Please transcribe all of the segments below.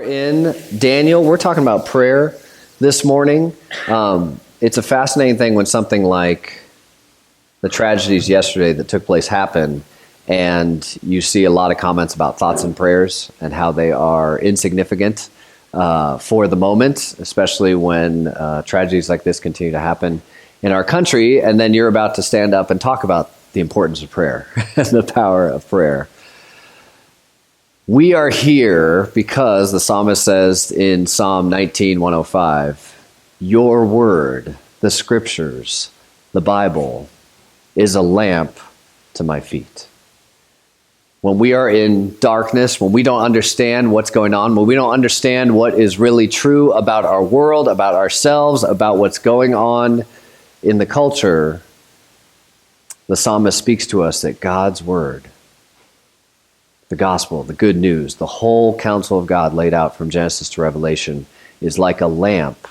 in Daniel. We're talking about prayer this morning. It's a fascinating thing when something like the tragedies yesterday that took place happen, and you see a lot of comments about thoughts and prayers and how they are insignificant for the moment, especially when tragedies like this continue to happen in our country. And then you're about to stand up and talk about the importance of prayer and the power of prayer. We are here because the psalmist says in Psalm 19:105, your word, the scriptures, the Bible, is a lamp to my feet. When we are in darkness, when we don't understand what's going on, when we don't understand what is really true about our world, about ourselves, about what's going on in the culture, the psalmist speaks to us that God's word, the gospel, the good news, the whole counsel of God laid out from Genesis to Revelation is like a lamp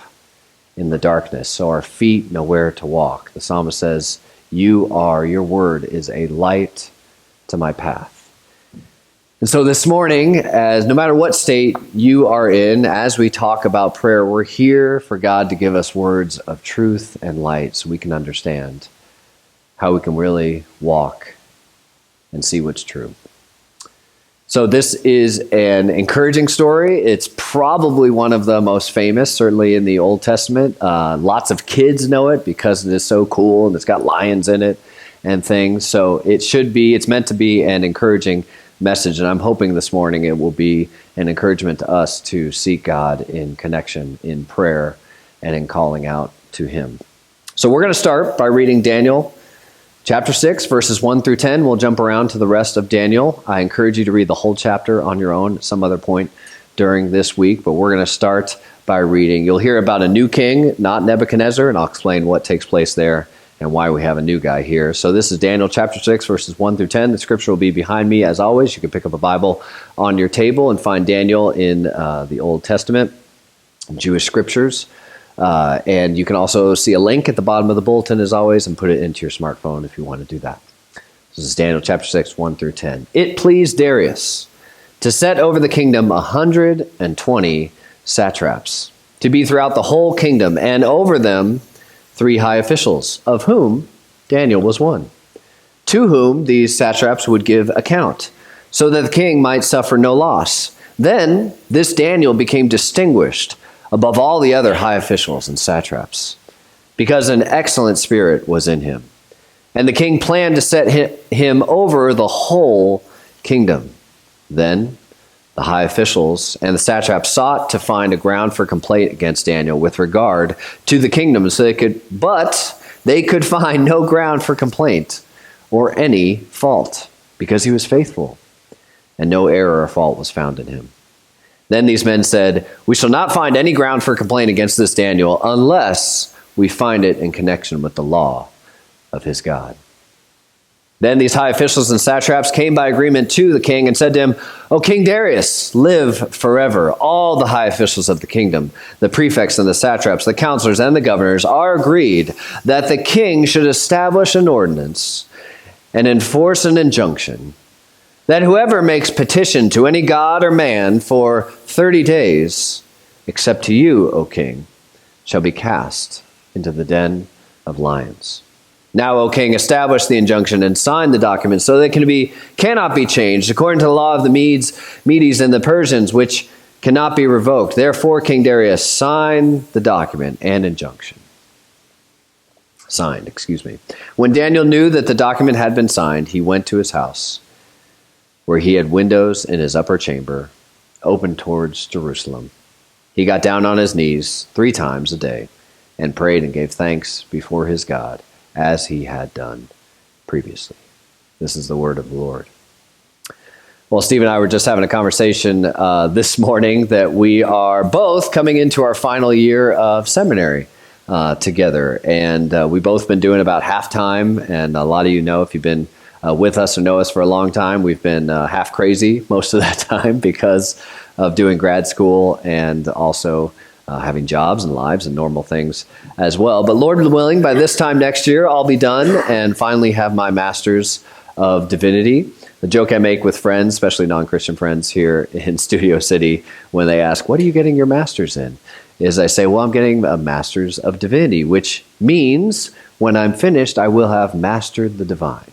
in the darkness, so our feet know where to walk. The psalmist says, your word is a light to my path. And so this morning, as no matter what state you are in, as we talk about prayer, we're here for God to give us words of truth and light so we can understand how we can really walk and see what's true. So this is an encouraging story. It's probably one of the most famous, certainly in the Old Testament. Lots of kids know it because it is so cool and it's got lions in it and things. So it's meant to be an encouraging message. And I'm hoping this morning it will be an encouragement to us to seek God in connection, in prayer, and in calling out to Him. So we're going to start by reading Daniel Chapter 6, verses 1 through 10, we'll jump around to the rest of Daniel. I encourage you to read the whole chapter on your own at some other point during this week, but we're going to start by reading. You'll hear about a new king, not Nebuchadnezzar, and I'll explain what takes place there and why we have a new guy here. So this is Daniel chapter 6, verses 1 through 10. The scripture will be behind me as always. You can pick up a Bible on your table and find Daniel in the Old Testament, Jewish scriptures. And you can also see a link at the bottom of the bulletin as always and put it into your smartphone if you want to do that. This is Daniel chapter 6, 1 through 10. It pleased Darius to set over the kingdom 120 satraps, to be throughout the whole kingdom, and over them 3 high officials, of whom Daniel was one, to whom these satraps would give account, so that the king might suffer no loss. Then this Daniel became distinguished above all the other high officials and satraps, because an excellent spirit was in him. And the king planned to set him over the whole kingdom. Then the high officials and the satraps sought to find a ground for complaint against Daniel with regard to the kingdom, but they could find no ground for complaint or any fault, because he was faithful, and no error or fault was found in him. Then these men said, we shall not find any ground for complaint against this Daniel unless we find it in connection with the law of his God. Then these high officials and satraps came by agreement to the king and said to him, O King Darius, live forever. All the high officials of the kingdom, the prefects and the satraps, the counselors and the governors are agreed that the king should establish an ordinance and enforce an injunction that whoever makes petition to any god or man for 30 days, except to you, O king, shall be cast into the den of lions. Now, O king, establish the injunction and sign the document so that it cannot be changed, according to the law of the Medes and the Persians, which cannot be revoked. Therefore, King Darius, sign the document and injunction. Signed. When Daniel knew that the document had been signed, he went to his house, where he had windows in his upper chamber, open towards Jerusalem. He got down on his knees 3 times a day and prayed and gave thanks before his God, as he had done previously. This is the word of the Lord. Well, Steve and I were just having a conversation this morning that we are both coming into our final year of seminary together. And we've both been doing about half-time, and a lot of you know, if you've been with us or know us for a long time, we've been half crazy most of that time because of doing grad school and also having jobs and lives and normal things as well. But Lord willing, by this time next year, I'll be done and finally have my master's of divinity. The joke I make with friends, especially non-Christian friends here in Studio City, when they ask, what are you getting your master's in? Is I say, well, I'm getting a master's of divinity, which means when I'm finished, I will have mastered the divine.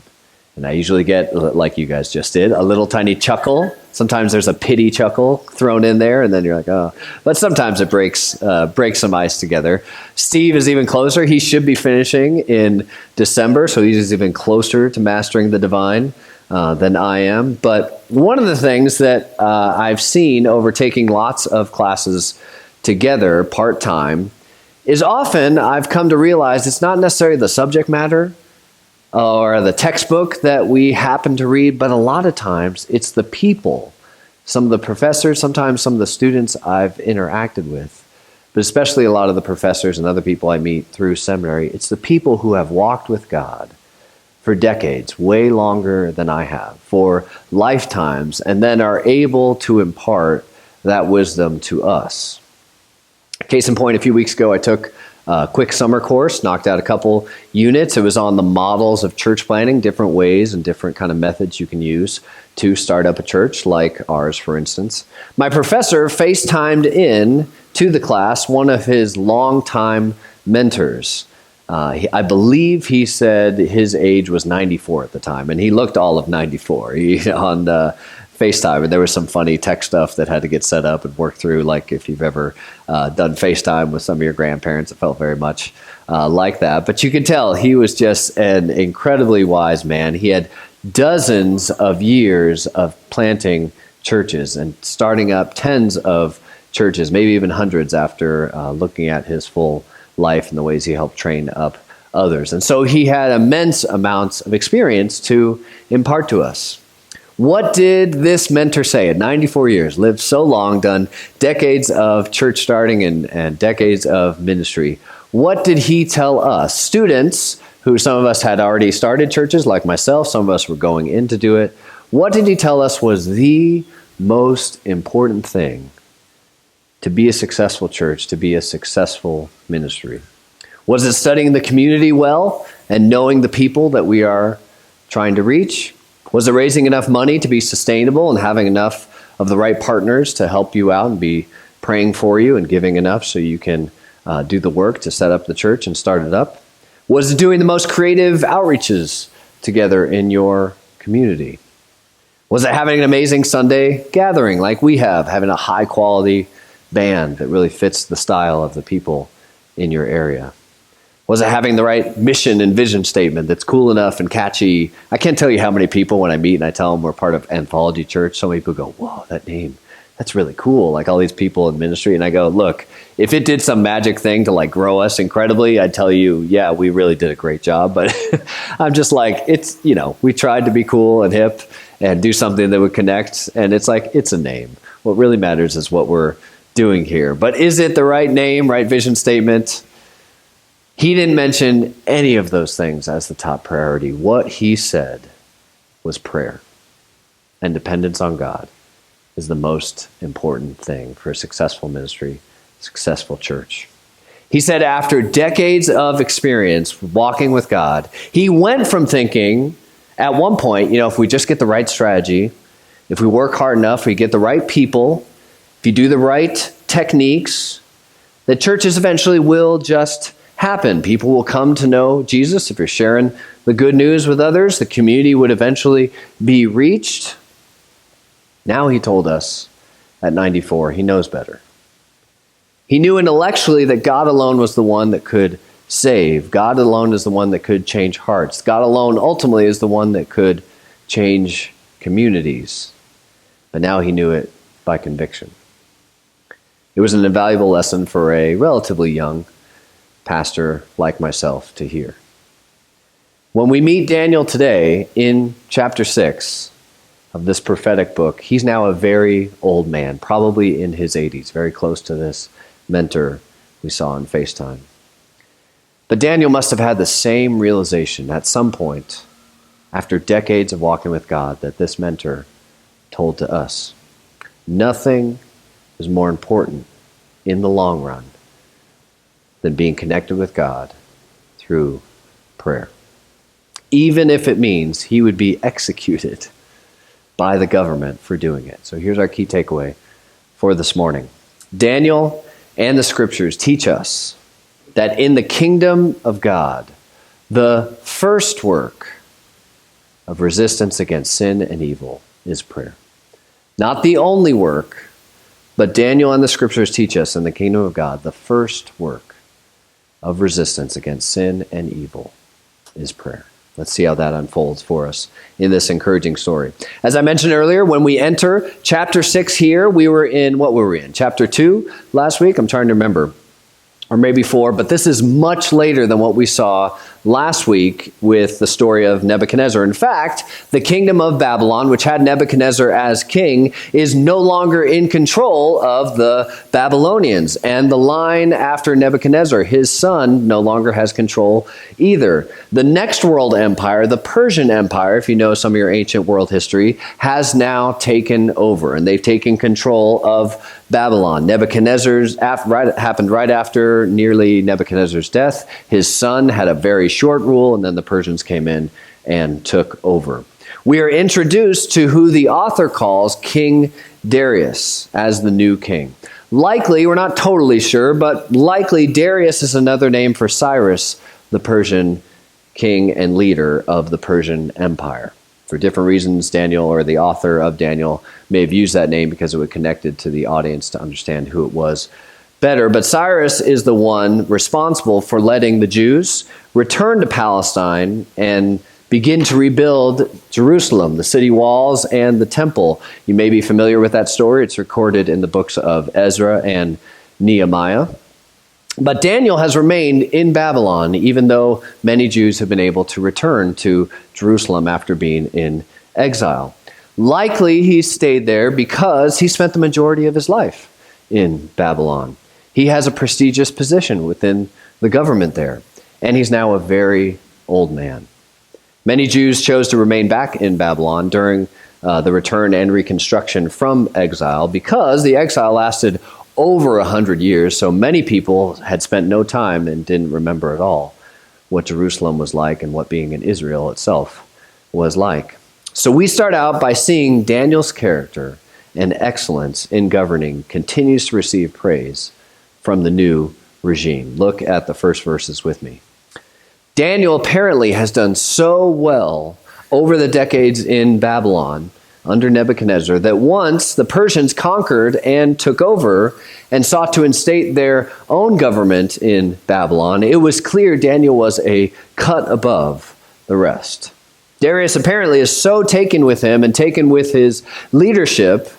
And I usually get, like you guys just did, a little tiny chuckle. Sometimes there's a pity chuckle thrown in there, and then you're like, oh. But sometimes it breaks some ice together. Steve is even closer. He should be finishing in December, so he's even closer to mastering the divine than I am. But one of the things that I've seen over taking lots of classes together part-time is often I've come to realize it's not necessarily the subject matter or the textbook that we happen to read, but a lot of times it's the people, some of the professors, sometimes some of the students I've interacted with, but especially a lot of the professors and other people I meet through seminary. It's the people who have walked with God for decades, way longer than I have, for lifetimes, and then are able to impart that wisdom to us. Case in point, a few weeks ago, I took a quick summer course, knocked out a couple units. It was on the models of church planting, different ways and different kind of methods you can use to start up a church, like ours, for instance. My professor FaceTimed in to the class one of his longtime mentors. I believe he said his age was 94 at the time, and he looked all of 94 on the FaceTime, and there was some funny tech stuff that had to get set up and worked through, like if you've ever done FaceTime with some of your grandparents. It felt very much like that. But you could tell he was just an incredibly wise man. He had dozens of years of planting churches and starting up tens of churches, maybe even hundreds after looking at his full life and the ways he helped train up others. And so he had immense amounts of experience to impart to us. What did this mentor say at 94 years, lived so long, done decades of church starting and decades of ministry? What did he tell us? Students, who some of us had already started churches, like myself, some of us were going in to do it. What did he tell us was the most important thing to be a successful church, to be a successful ministry? Was it studying the community well and knowing the people that we are trying to reach? Was it raising enough money to be sustainable and having enough of the right partners to help you out and be praying for you and giving enough so you can do the work to set up the church and start it up? Was it doing the most creative outreaches together in your community? Was it having an amazing Sunday gathering like we have, having a high quality band that really fits the style of the people in your area? Was it having the right mission and vision statement that's cool enough and catchy? I can't tell you how many people when I meet and I tell them we're part of Anthology Church, so many people go, whoa, that name, that's really cool. Like all these people in ministry. And I go, look, if it did some magic thing to like grow us incredibly, I'd tell you, yeah, we really did a great job. But I'm just like, it's, we tried to be cool and hip and do something that would connect. And it's like, it's a name. What really matters is what we're doing here. But is it the right name, right vision statement? He didn't mention any of those things as the top priority. What he said was prayer and dependence on God is the most important thing for a successful ministry, successful church. He said after decades of experience walking with God, he went from thinking at one point, if we just get the right strategy, if we work hard enough, we get the right people, if you do the right techniques, that churches eventually will just happen. People will come to know Jesus. If you're sharing the good news with others, the community would eventually be reached. Now he told us at 94, he knows better. He knew intellectually that God alone was the one that could save. God alone is the one that could change hearts. God alone ultimately is the one that could change communities. But now he knew it by conviction. It was an invaluable lesson for a relatively young pastor like myself to hear. When we meet Daniel today in chapter 6 of this prophetic book, he's now a very old man, probably in his 80s, very close to this mentor we saw on FaceTime. But Daniel must have had the same realization at some point after decades of walking with God that this mentor told to us. Nothing is more important in the long run than being connected with God through prayer. Even if it means he would be executed by the government for doing it. So here's our key takeaway for this morning. Daniel and the scriptures teach us that in the kingdom of God, the first work of resistance against sin and evil is prayer. Not the only work, but Daniel and the scriptures teach us in the kingdom of God, the first work of resistance against sin and evil is prayer. Let's see how that unfolds for us in this encouraging story. As I mentioned earlier, when we enter chapter 6 here, what were we in? Chapter 2 last week? I'm trying to remember. Or maybe 4, but this is much later than what we saw last week with the story of Nebuchadnezzar. In fact, the kingdom of Babylon, which had Nebuchadnezzar as king, is no longer in control of the Babylonians. And the line after Nebuchadnezzar, his son, no longer has control either. The next world empire, the Persian Empire, if you know some of your ancient world history, has now taken over, and they've taken control of Babylon. Nebuchadnezzar's happened right after nearly Nebuchadnezzar's death. His son had a very short rule, and then the Persians came in and took over. We are introduced to who the author calls King Darius as the new king. Likely, we're not totally sure, but likely Darius is another name for Cyrus, the Persian king and leader of the Persian Empire. For different reasons, Daniel, or the author of Daniel, may have used that name because it would connect it to the audience to understand who it was better. But Cyrus is the one responsible for letting the Jews return to Palestine and begin to rebuild Jerusalem, the city walls and the temple. You may be familiar with that story. It's recorded in the books of Ezra and Nehemiah. But Daniel has remained in Babylon, even though many Jews have been able to return to Jerusalem after being in exile. Likely he stayed there because he spent the majority of his life in Babylon. He has a prestigious position within the government there, and he's now a very old man. Many Jews chose to remain back in Babylon during the return and reconstruction from exile because the exile lasted over 100 years, so many people had spent no time and didn't remember at all what Jerusalem was like and what being in Israel itself was like. So we start out by seeing Daniel's character and excellence in governing continues to receive praise from the new regime. Look at the first verses with me. Daniel apparently has done so well over the decades in Babylon under Nebuchadnezzar that once the Persians conquered and took over and sought to instate their own government in Babylon, it was clear Daniel was a cut above the rest. Darius apparently is so taken with him and taken with his leadership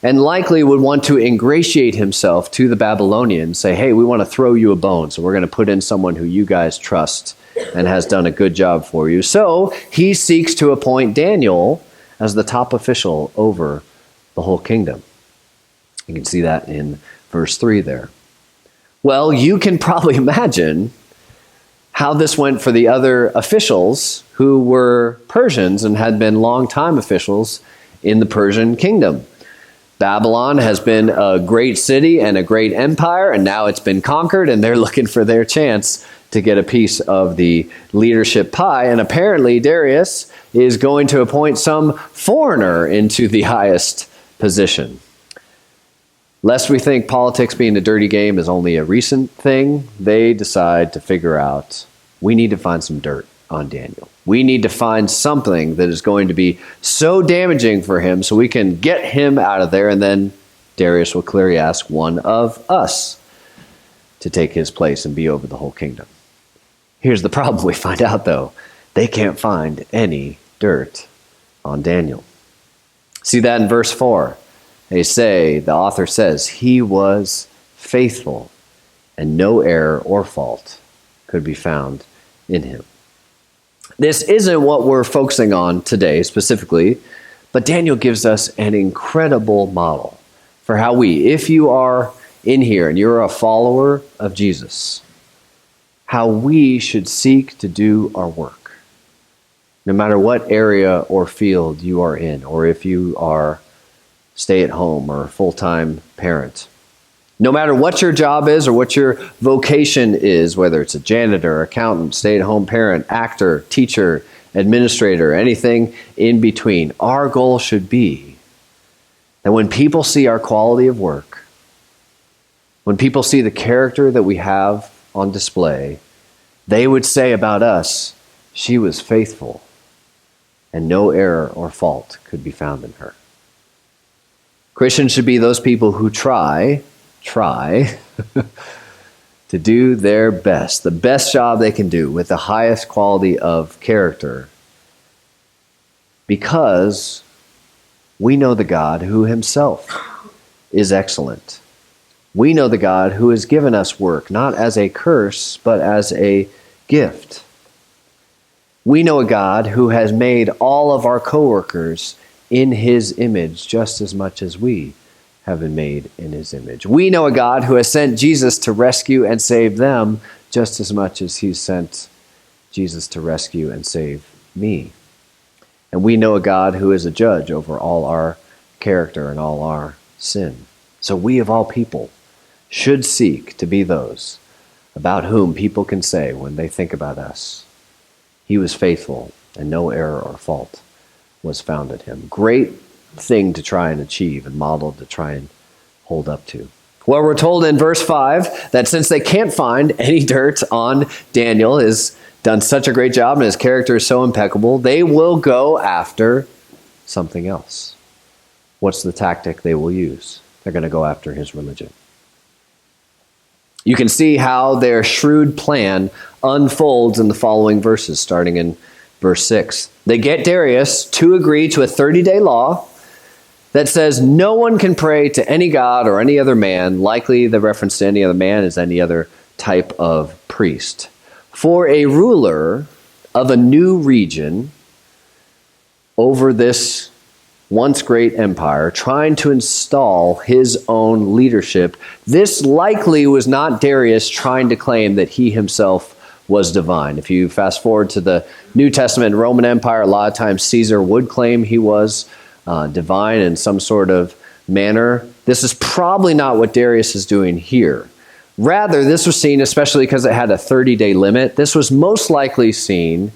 and likely would want to ingratiate himself to the Babylonians, say, hey, we want to throw you a bone, so we're going to put in someone who you guys trust and has done a good job for you. So he seeks to appoint Daniel as the top official over the whole kingdom. You can see that in verse 3 there. Well, you can probably imagine how this went for the other officials who were Persians and had been long-time officials in the Persian kingdom. Babylon has been a great city and a great empire, and now it's been conquered, and they're looking for their chance to get a piece of the leadership pie. And apparently Darius is going to appoint some foreigner into the highest position. Lest we think politics being a dirty game is only a recent thing, they decide to figure out, we need to find some dirt on Daniel. We need to find something that is going to be so damaging for him so we can get him out of there, and then Darius will clearly ask one of us to take his place and be over the whole kingdom. Here's the problem we find out, though. They can't find any dirt on Daniel. See that in verse 4. The author says, he was faithful, and no error or fault could be found in him. This isn't what we're focusing on today specifically, but Daniel gives us an incredible model for how if you are in here and you're a follower of Jesus, how we should seek to do our work, no matter what area or field you are in, or if you are stay-at-home or full-time parent. No matter what your job is or what your vocation is, whether it's a janitor, accountant, stay-at-home parent, actor, teacher, administrator, anything in between. Our goal should be that when people see our quality of work, when people see the character that we have on display, they would say about us, she was faithful, and no error or fault could be found in her. Christians should be those people who try to do their best, the best job they can do with the highest quality of character, because we know the God who himself is excellent. We know the God who has given us work, not as a curse, but as a gift. We know a God who has made all of our coworkers in his image just as much as we have been made in his image. We know a God who has sent Jesus to rescue and save them just as much as he sent Jesus to rescue and save me. And we know a God who is a judge over all our character and all our sin. So we of all people should seek to be those about whom people can say when they think about us, he was faithful and no error or fault was found in him. Great thing to try and achieve and model to try and hold up to. Well, we're told in verse 5 that since they can't find any dirt on Daniel, has done such a great job and his character is so impeccable, they will go after something else. What's the tactic they will use? They're going to go after his religion. You can see how their shrewd plan unfolds in the following verses, starting in verse 6. They get Darius to agree to a 30-day law that says no one can pray to any god or any other man. Likely the reference to any other man is any other type of priest. For a ruler of a new region over this once great empire, trying to install his own leadership, this likely was not Darius trying to claim that he himself was divine. If you fast forward to the New Testament Roman Empire, a lot of times Caesar would claim he was divine in some sort of manner. This is probably not what Darius is doing here. Rather, this was seen, especially because it had a 30-day limit, this was most likely seen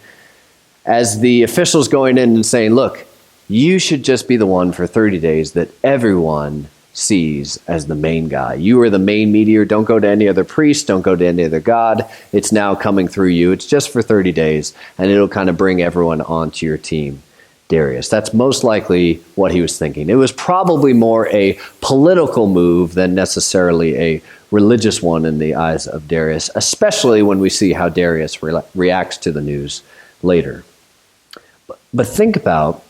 as the officials going in and saying, look, you should just be the one for 30 days that everyone sees as the main guy. You are the main mediator. Don't go to any other priest. Don't go to any other god. It's now coming through you. It's just for 30 days, and it'll kind of bring everyone onto your team, Darius. That's most likely what he was thinking. It was probably more a political move than necessarily a religious one in the eyes of Darius, especially when we see how Darius reacts to the news later. But think about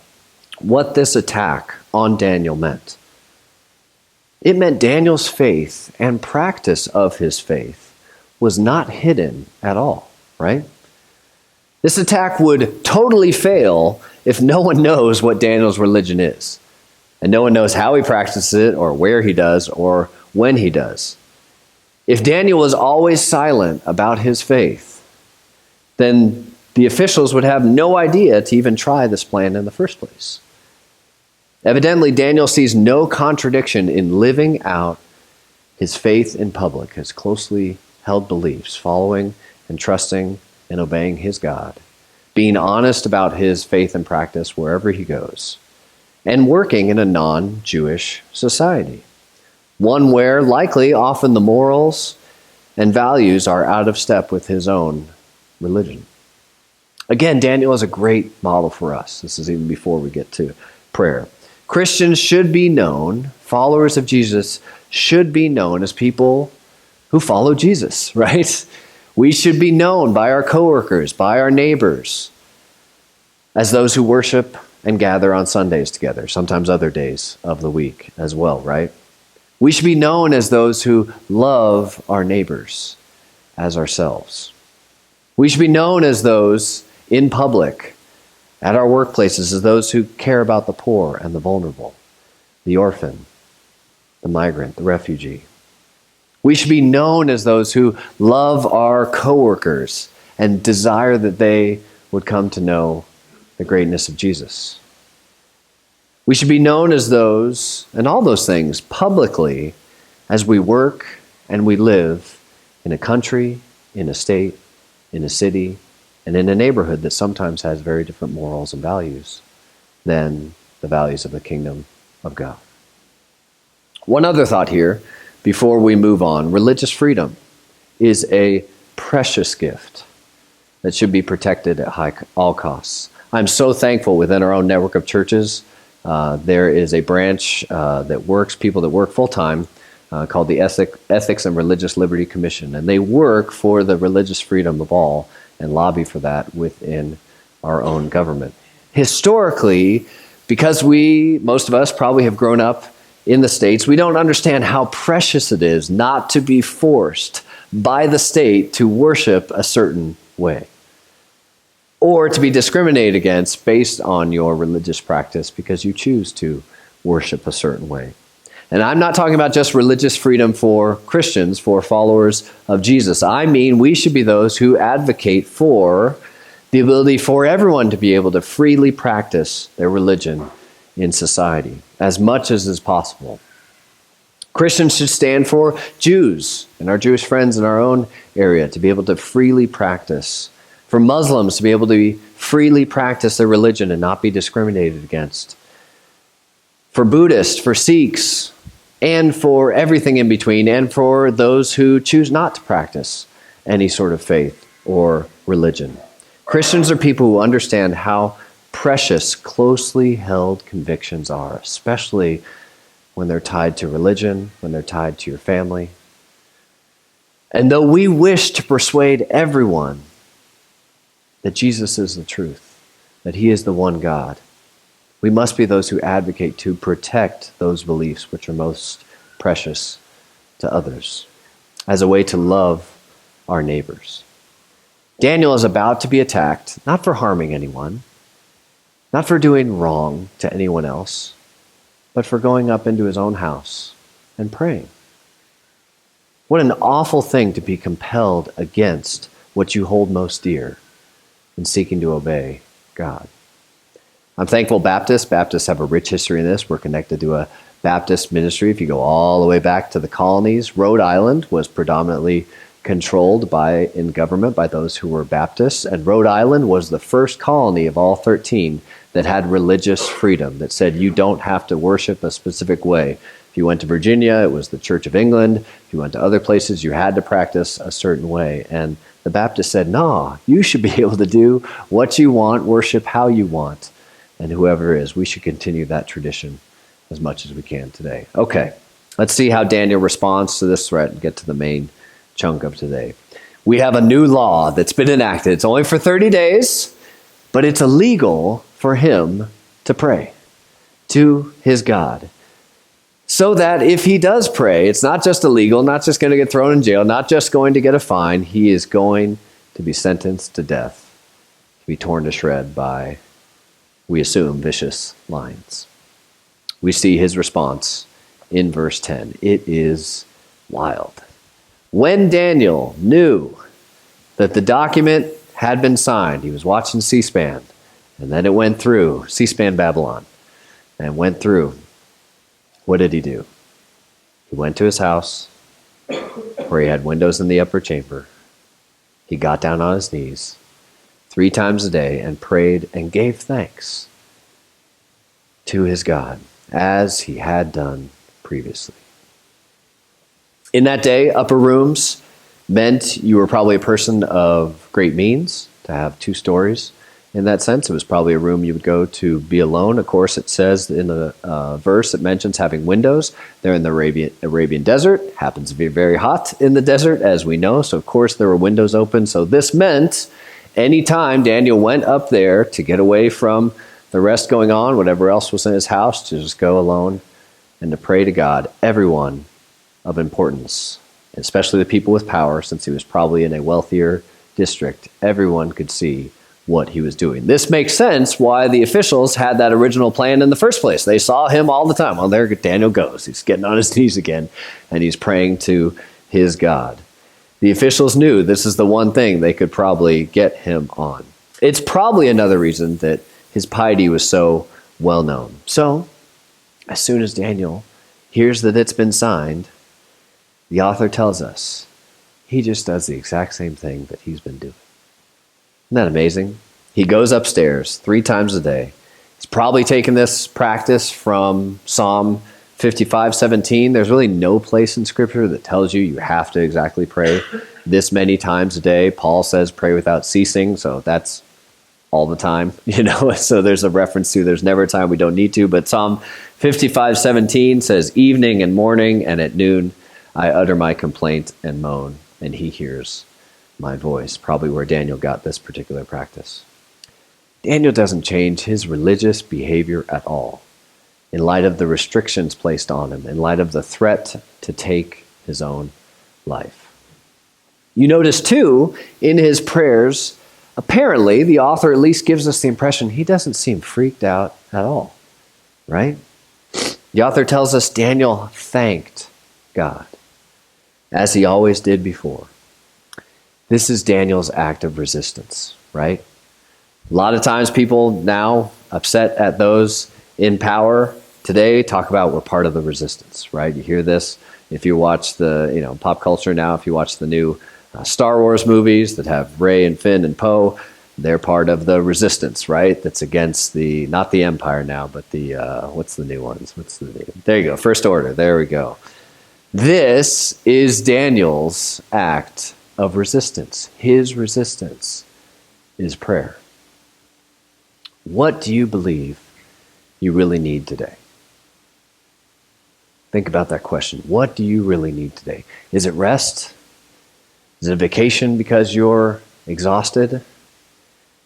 what this attack on Daniel meant. It meant Daniel's faith and practice of his faith was not hidden at all, right? This attack would totally fail if no one knows what Daniel's religion is, and no one knows how he practices it or where he does or when he does. If Daniel was always silent about his faith, then the officials would have no idea to even try this plan in the first place. Evidently, Daniel sees no contradiction in living out his faith in public, his closely held beliefs, following and trusting and obeying his God, being honest about his faith and practice wherever he goes, and working in a non-Jewish society, one where likely often the morals and values are out of step with his own religion. Again, Daniel is a great model for us. This is even before we get to prayer. Christians should be known, followers of Jesus should be known as people who follow Jesus, right? We should be known by our coworkers, by our neighbors, as those who worship and gather on Sundays together, sometimes other days of the week as well, right? We should be known as those who love our neighbors as ourselves. We should be known as those in public at our workplaces as those who care about the poor and the vulnerable, the orphan, the migrant, the refugee. We should be known as those who love our coworkers and desire that they would come to know the greatness of Jesus. We should be known as those, and all those things, publicly as we work and we live in a country, in a state, in a city, and in a neighborhood that sometimes has very different morals and values than the values of the kingdom of God. One other thought here before we move on. Religious freedom is a precious gift that should be protected at all costs. I'm so thankful within our own network of churches. There is a branch people that work full-time called the Ethics and Religious Liberty Commission, and they work for the religious freedom of all and lobby for that within our own government. Historically, because most of us probably have grown up in the States, we don't understand how precious it is not to be forced by the state to worship a certain way, or to be discriminated against based on your religious practice because you choose to worship a certain way. And I'm not talking about just religious freedom for Christians, for followers of Jesus. I mean, we should be those who advocate for the ability for everyone to be able to freely practice their religion in society as much as is possible. Christians should stand for Jews and our Jewish friends in our own area to be able to freely practice, for Muslims to be able to freely practice their religion and not be discriminated against, for Buddhists, for Sikhs, and for everything in between, and for those who choose not to practice any sort of faith or religion. Christians are people who understand how precious closely held convictions are, especially when they're tied to religion, when they're tied to your family. And though we wish to persuade everyone that Jesus is the truth, that he is the one God, we must be those who advocate to protect those beliefs which are most precious to others as a way to love our neighbors. Daniel is about to be attacked, not for harming anyone, not for doing wrong to anyone else, but for going up into his own house and praying. What an awful thing to be compelled against what you hold most dear in seeking to obey God. I'm thankful Baptists have a rich history in this. We're connected to a Baptist ministry. If you go all the way back to the colonies, Rhode Island was predominantly controlled in government by those who were Baptists, and Rhode Island was the first colony of all 13 that had religious freedom, that said you don't have to worship a specific way. If you went to Virginia, it was the Church of England. If you went to other places, you had to practice a certain way. And the Baptists said, no, you should be able to do what you want, worship how you want. And whoever it is, we should continue that tradition as much as we can today. Okay, let's see how Daniel responds to this threat and get to the main chunk of today. We have a new law that's been enacted. It's only for 30 days, but it's illegal for him to pray to his God. So that if he does pray, it's not just illegal, not just going to get thrown in jail, not just going to get a fine, he is going to be sentenced to death, to be torn to shreds by, we assume, vicious lions. We see his response in verse 10. It is wild. When Daniel knew that the document had been signed, he was watching C-SPAN, and then it went through, C-SPAN Babylon, and went through. What did he do? He went to his house where he had windows in the upper chamber. He got down on his knees 3 times a day and prayed and gave thanks to his God as he had done previously. In that day, upper rooms meant you were probably a person of great means to have 2 stories. In that sense, it was probably a room you would go to be alone. Of course, it says in the verse, it mentions having windows. They're in the Arabian desert. Happens to be very hot in the desert, as we know. So, of course, there were windows open. So this meant anytime Daniel went up there to get away from the rest going on, whatever else was in his house, to just go alone and to pray to God, everyone of importance, especially the people with power, since he was probably in a wealthier district, everyone could see what he was doing. This makes sense why the officials had that original plan in the first place. They saw him all the time. Well, there Daniel goes. He's getting on his knees again, and he's praying to his God. The officials knew this is the one thing they could probably get him on. It's probably another reason that his piety was so well known. So, as soon as Daniel hears that it's been signed, the author tells us he just does the exact same thing that he's been doing. Isn't that amazing? He goes upstairs 3 times a day. He's probably taken this practice from Psalm 55:17. There's really no place in Scripture that tells you have to exactly pray this many times a day. Paul says pray without ceasing, so that's all the time, So there's a reference to there's never a time we don't need to. But Psalm 55:17 says, evening and morning and at noon I utter my complaint and moan, and he hears my voice. Probably where Daniel got this particular practice. Daniel doesn't change his religious behavior at all in light of the restrictions placed on him, in light of the threat to take his own life. You notice too, in his prayers, apparently the author at least gives us the impression he doesn't seem freaked out at all, right? The author tells us Daniel thanked God, as he always did before. This is Daniel's act of resistance, right? A lot of times people now upset at those in power today talk about we're part of the resistance, right? You hear this if you watch the, pop culture now, if you watch the new Star Wars movies that have Rey and Finn and Poe, they're part of the resistance, right? That's against not the Empire now, but the, what's the new ones? There you go, First Order, there we go. This is Daniel's act of resistance. His resistance is prayer. What do you believe you really need today? Think about that question. What do you really need today? Is it rest? Is it a vacation because you're exhausted?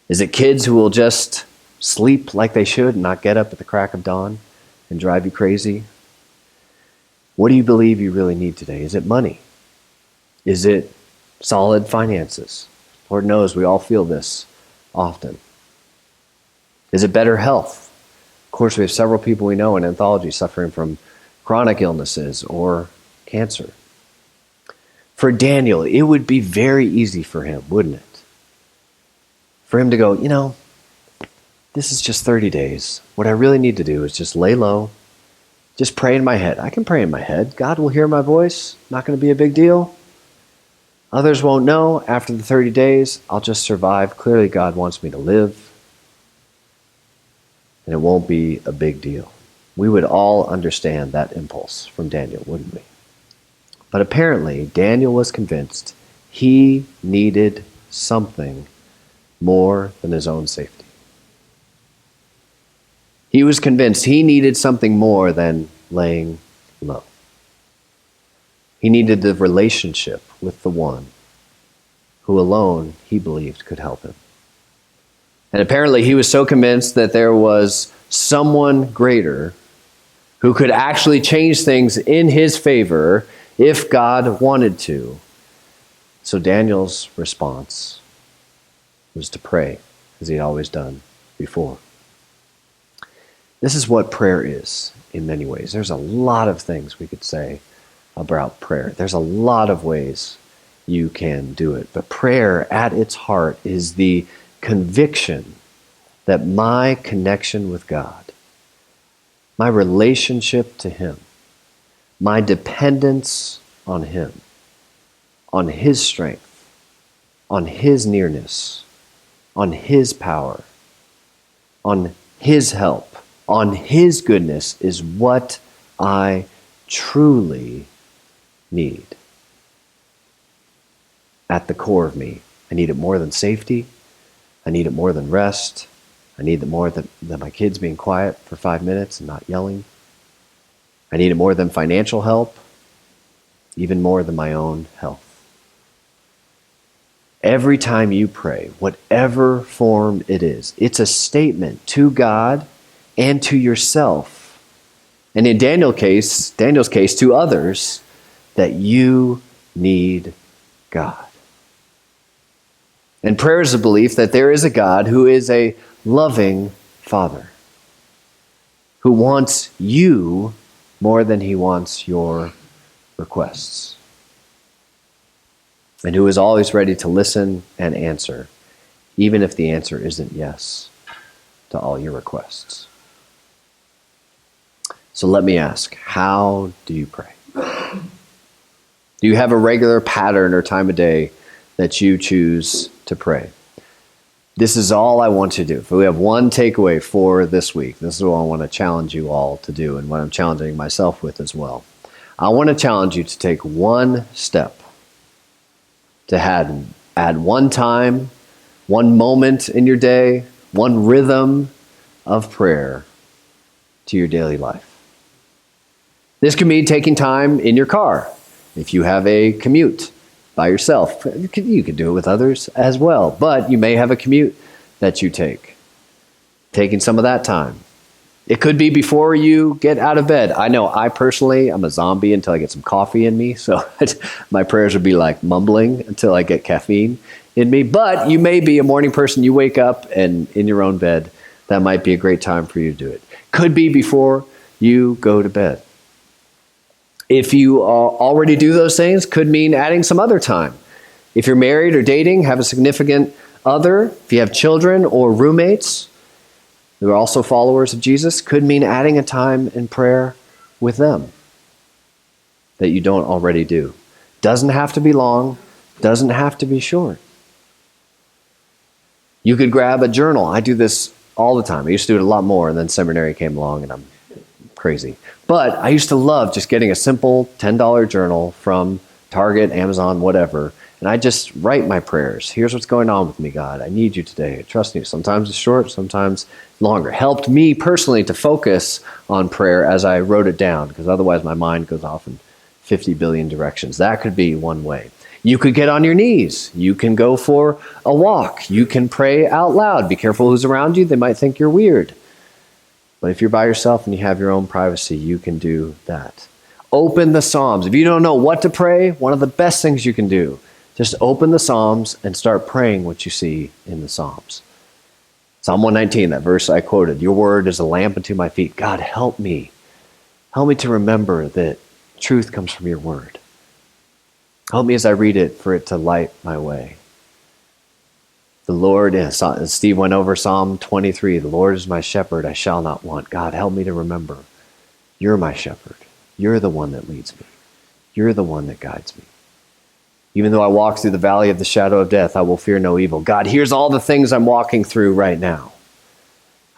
Is it kids who will just sleep like they should and not get up at the crack of dawn and drive you crazy? What do you believe you really need today? Is it money? Is it solid finances? Lord knows we all feel this often. Is it better health? Of course, we have several people we know in Anthology suffering from chronic illnesses or cancer. For Daniel, it would be very easy for him, wouldn't it? For him to go, this is just 30 days. What I really need to do is just lay low, just pray in my head. I can pray in my head. God will hear my voice. Not going to be a big deal. Others won't know. After the 30 days, I'll just survive. Clearly, God wants me to live. And it won't be a big deal. We would all understand that impulse from Daniel, wouldn't we? But apparently, Daniel was convinced he needed something more than his own safety. He was convinced he needed something more than laying low. He needed the relationship with the one who alone he believed could help him. And apparently he was so convinced that there was someone greater who could actually change things in his favor if God wanted to. So Daniel's response was to pray, as he had always done before. This is what prayer is in many ways. There's a lot of things we could say about prayer. There's a lot of ways you can do it. But prayer at its heart is the conviction that my connection with God, my relationship to Him, my dependence on Him, on His strength, on His nearness, on His power, on His help, on His goodness is what I truly need. At the core of me, I need it more than safety. I need it more than rest. I need it more than my kids being quiet for 5 minutes and not yelling. I need it more than financial help, even more than my own health. Every time you pray, whatever form it is, it's a statement to God and to yourself, and in Daniel's case, to others, that you need God. And prayer is a belief that there is a God who is a loving Father, who wants you more than He wants your requests, and who is always ready to listen and answer, even if the answer isn't yes to all your requests. So let me ask, how do you pray? Do you have a regular pattern or time of day that you choose to pray? This is all I want you to do. If we have one takeaway for this week, this is what I want to challenge you all to do and what I'm challenging myself with as well. I want to challenge you to take one step, to add one time, one moment in your day, one rhythm of prayer to your daily life. This can be taking time in your car. If you have a commute by yourself, you can do it with others as well, but you may have a commute that you take. Taking some of that time. It could be before you get out of bed. I know I personally, I'm a zombie until I get some coffee in me, so my prayers would be like mumbling until I get caffeine in me. But you may be a morning person, you wake up and in your own bed, that might be a great time for you to do it. Could be before you go to bed. If you already do those things, could mean adding some other time. If you're married or dating, have a significant other, if you have children or roommates who are also followers of Jesus, could mean adding a time in prayer with them that you don't already do. Doesn't have to be long, doesn't have to be short. You could grab a journal. I do this all the time. I used to do it a lot more, and then seminary came along and I'm crazy. But I used to love just getting a simple $10 journal from Target, Amazon, whatever, and I just write my prayers. Here's what's going on with me, God. I need you today. I trust you. Sometimes it's short, sometimes longer. Helped me personally to focus on prayer as I wrote it down, because otherwise my mind goes off in 50 billion directions. That could be one way. You could get on your knees. You can go for a walk. You can pray out loud. Be careful who's around you. They might think you're weird. But if you're by yourself and you have your own privacy, you can do that. Open the Psalms. If you don't know what to pray, one of the best things you can do, just open the Psalms and start praying what you see in the Psalms. Psalm 119, that verse I quoted, your word is a lamp unto my feet. God, help me. Help me to remember that truth comes from your word. Help me as I read it for it to light my way. The Lord, Steve went over Psalm 23, the Lord is my shepherd, I shall not want. God, help me to remember, you're my shepherd. You're the one that leads me. You're the one that guides me. Even though I walk through the valley of the shadow of death, I will fear no evil. God, here's all the things I'm walking through right now.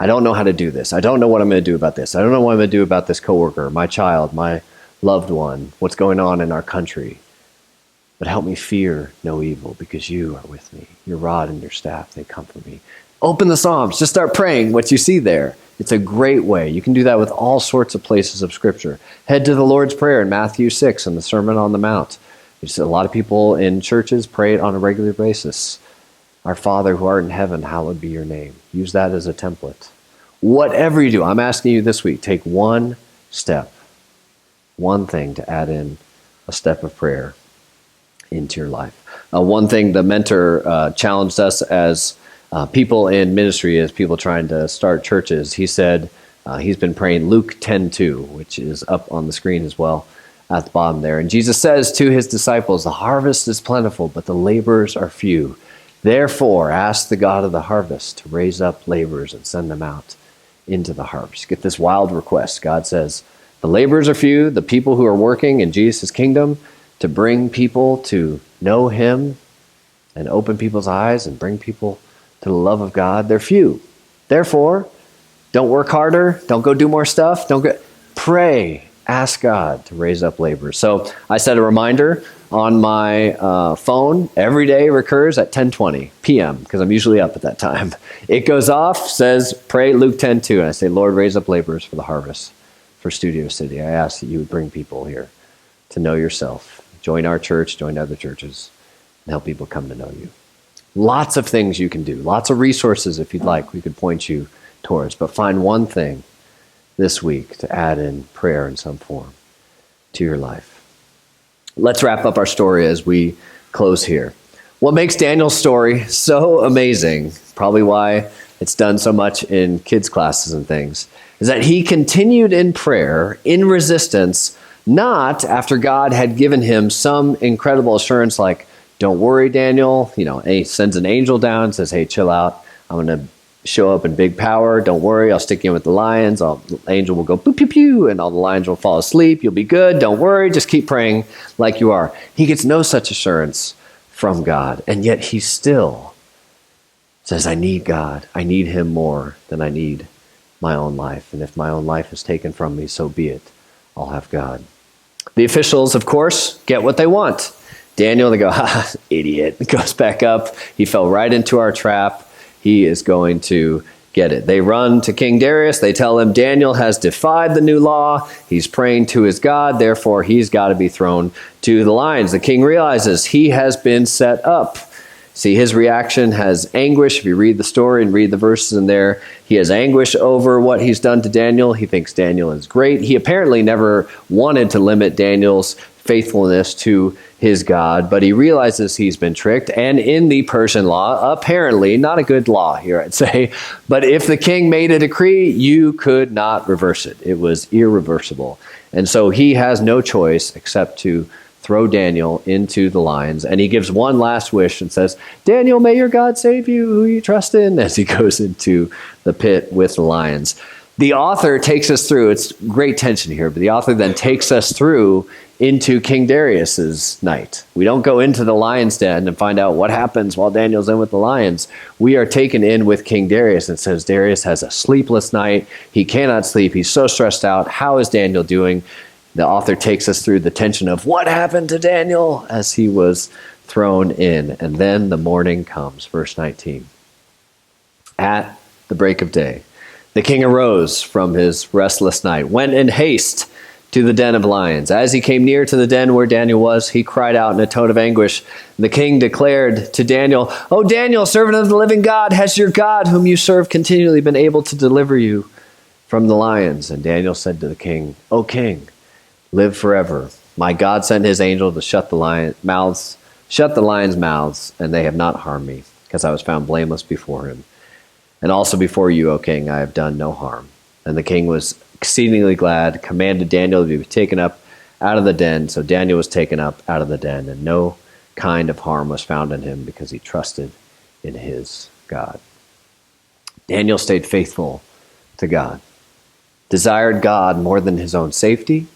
I don't know how to do this. I don't know what I'm going to do about this. I don't know what I'm going to do about this coworker, my child, my loved one, what's going on in our country. But help me fear no evil because you are with me. Your rod and your staff, they comfort me. Open the Psalms. Just start praying what you see there. It's a great way. You can do that with all sorts of places of Scripture. Head to the Lord's Prayer in Matthew 6 and the Sermon on the Mount. A lot of people in churches pray it on a regular basis. Our Father who art in heaven, hallowed be your name. Use that as a template. Whatever you do, I'm asking you this week, take one step, one thing to add in a step of prayer into your life. One thing the mentor challenged us as people in ministry, as people trying to start churches, he said he's been praying Luke 10:2, which is up on the screen as well at the bottom there. And Jesus says to his disciples, the harvest is plentiful, but the laborers are few. Therefore, ask the God of the harvest to raise up laborers and send them out into the harvest. Get this wild request. God says, the laborers are few, the people who are working in Jesus' kingdom to bring people to know him and open people's eyes and bring people to the love of God, they're few. Therefore, don't work harder, don't go do more stuff, pray. Ask God to raise up laborers. So I set a reminder on my phone. Every day recurs at 10:20 p.m. because I'm usually up at that time. It goes off, says, pray Luke 10:2. And I say, Lord, raise up laborers for the harvest for Studio City. I ask that you would bring people here to know yourself. Join our church, join other churches, and help people come to know you. Lots of things you can do. Lots of resources, if you'd like, we could point you towards. But find one thing this week to add in prayer in some form to your life. Let's wrap up our story as we close here. What makes Daniel's story so amazing, probably why it's done so much in kids' classes and things, is that he continued in prayer, in resistance, not after God had given him some incredible assurance like, don't worry, Daniel, and he sends an angel down and says, hey, chill out. I'm going to show up in big power. Don't worry, I'll stick you in with the lions. The angel will go pew, pew, pew, and all the lions will fall asleep. You'll be good. Don't worry. Just keep praying like you are. He gets no such assurance from God, and yet he still says, I need God. I need him more than I need my own life. And if my own life is taken from me, so be it. I'll have God. The officials, of course, get what they want. Daniel, they go, ha, idiot, goes back up. He fell right into our trap. He is going to get it. They run to King Darius. They tell him Daniel has defied the new law. He's praying to his God. Therefore, he's got to be thrown to the lions. The king realizes he has been set up. See, his reaction has anguish. If you read the story and read the verses in there, he has anguish over what he's done to Daniel. He thinks Daniel is great. He apparently never wanted to limit Daniel's faithfulness to his God, but he realizes he's been tricked. And in the Persian law, apparently, not a good law here, I'd say, but if the king made a decree, you could not reverse it. It was irreversible. And so he has no choice except to throw Daniel into the lions. And he gives one last wish and says, Daniel, may your God save you, who you trust in, as he goes into the pit with the lions. The author takes us through, it's great tension here, but the author then takes us through into King Darius's night. We don't go into the lion's den and find out what happens while Daniel's in with the lions. We are taken in with King Darius. It says Darius has a sleepless night. He cannot sleep. He's so stressed out. How is Daniel doing? The author takes us through the tension of what happened to Daniel as he was thrown in. And then the morning comes, verse 19. At the break of day, the king arose from his restless night, went in haste to the den of lions. As he came near to the den where Daniel was, he cried out in a tone of anguish. The king declared to Daniel, O Daniel, servant of the living God, has your God, whom you serve continually, been able to deliver you from the lions? And Daniel said to the king, O king, live forever. My God sent his angel to shut the lions' mouths, and they have not harmed me, because I was found blameless before him. And also before you, O king, I have done no harm. And the king was exceedingly glad, commanded Daniel to be taken up out of the den. So Daniel was taken up out of the den, and no kind of harm was found in him because he trusted in his God. Daniel stayed faithful to God, desired God more than his own safety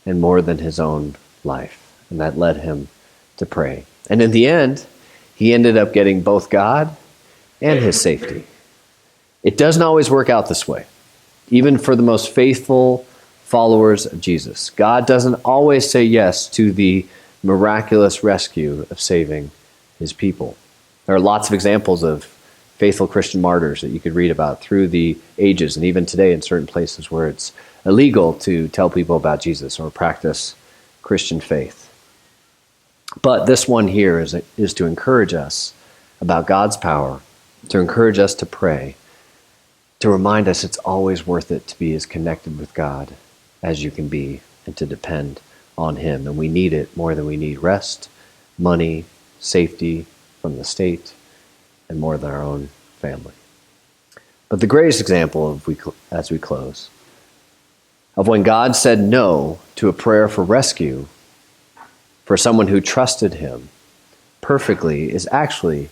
and more than his own life. And that led him to pray. And in the end, he ended up getting both God and his safety. It doesn't always work out this way. Even for the most faithful followers of Jesus, God doesn't always say yes to the miraculous rescue of saving his people. There are lots of examples of faithful Christian martyrs that you could read about through the ages, and even today in certain places where it's illegal to tell people about Jesus or practice Christian faith. But this one here is to encourage us about God's power, to encourage us to pray, to remind us it's always worth it to be as connected with God as you can be and to depend on him. And we need it more than we need rest, money, safety from the state, and more than our own family. But the greatest example, as we close, of when God said no to a prayer for rescue for someone who trusted him perfectly is actually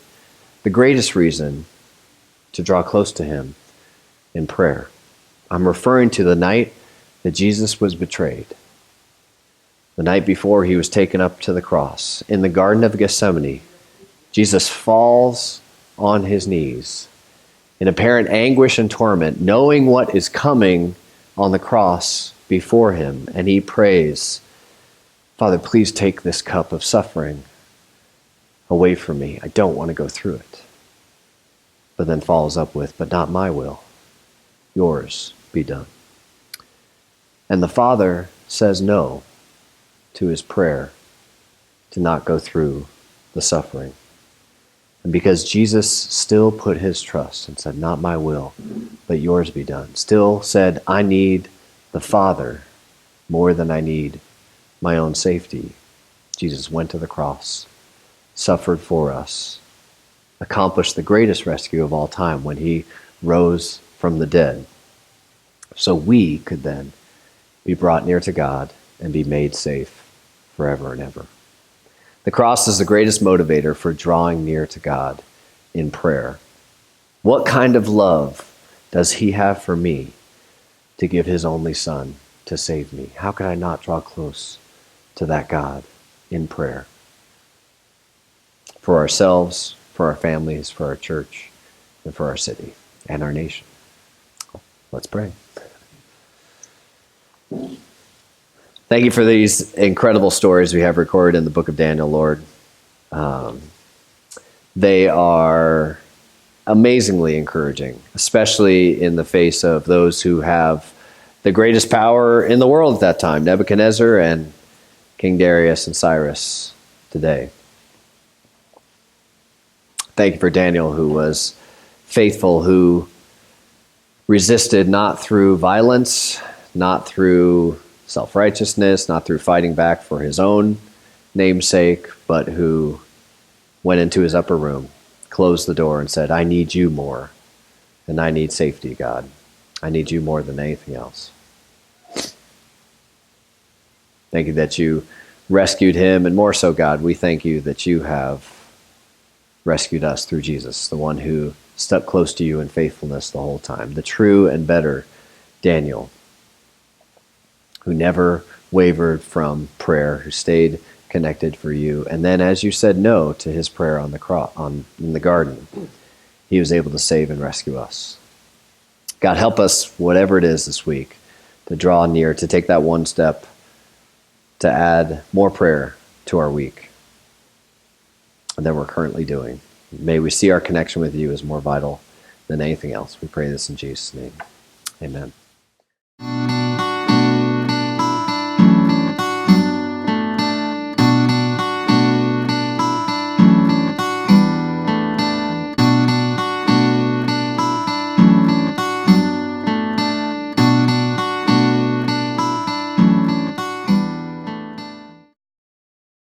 the greatest reason to draw close to him in prayer. I'm referring to the night that Jesus was betrayed, the night before he was taken up to the cross. In the Garden of Gethsemane, Jesus falls on his knees in apparent anguish and torment, knowing what is coming on the cross before him, and he prays, Father, please take this cup of suffering away from me. I don't want to go through it. But then follows up with, but not my will. Yours be done. And the Father says no to his prayer to not go through the suffering. And because Jesus still put his trust and said, not my will, but yours be done, still said, I need the Father more than I need my own safety, Jesus went to the cross, suffered for us, accomplished the greatest rescue of all time when he rose from the dead, so we could then be brought near to God and be made safe forever and ever. The cross is the greatest motivator for drawing near to God in prayer. What kind of love does he have for me to give his only Son to save me? How can I not draw close to that God in prayer? For ourselves, for our families, for our church, and for our city and our nation. Let's pray. Thank you for these incredible stories we have recorded in the book of Daniel, Lord. They are amazingly encouraging, especially in the face of those who have the greatest power in the world at that time, Nebuchadnezzar and King Darius and Cyrus today. Thank you for Daniel, who was faithful, who resisted not through violence, not through self-righteousness, not through fighting back for his own namesake, but who went into his upper room, closed the door, and said, I need you more than I need safety, God. I need you more than anything else. Thank you that you rescued him, and more so, God, we thank you that you have rescued us through Jesus, the one who stuck close to you in faithfulness the whole time, the true and better Daniel, who never wavered from prayer, who stayed connected for you. And then as you said no to his prayer on the cross, in the garden, he was able to save and rescue us. God, help us, whatever it is this week, to draw near, to take that one step, to add more prayer to our week than we're currently doing. May we see our connection with you as more vital than anything else. We pray this in Jesus' name. Amen.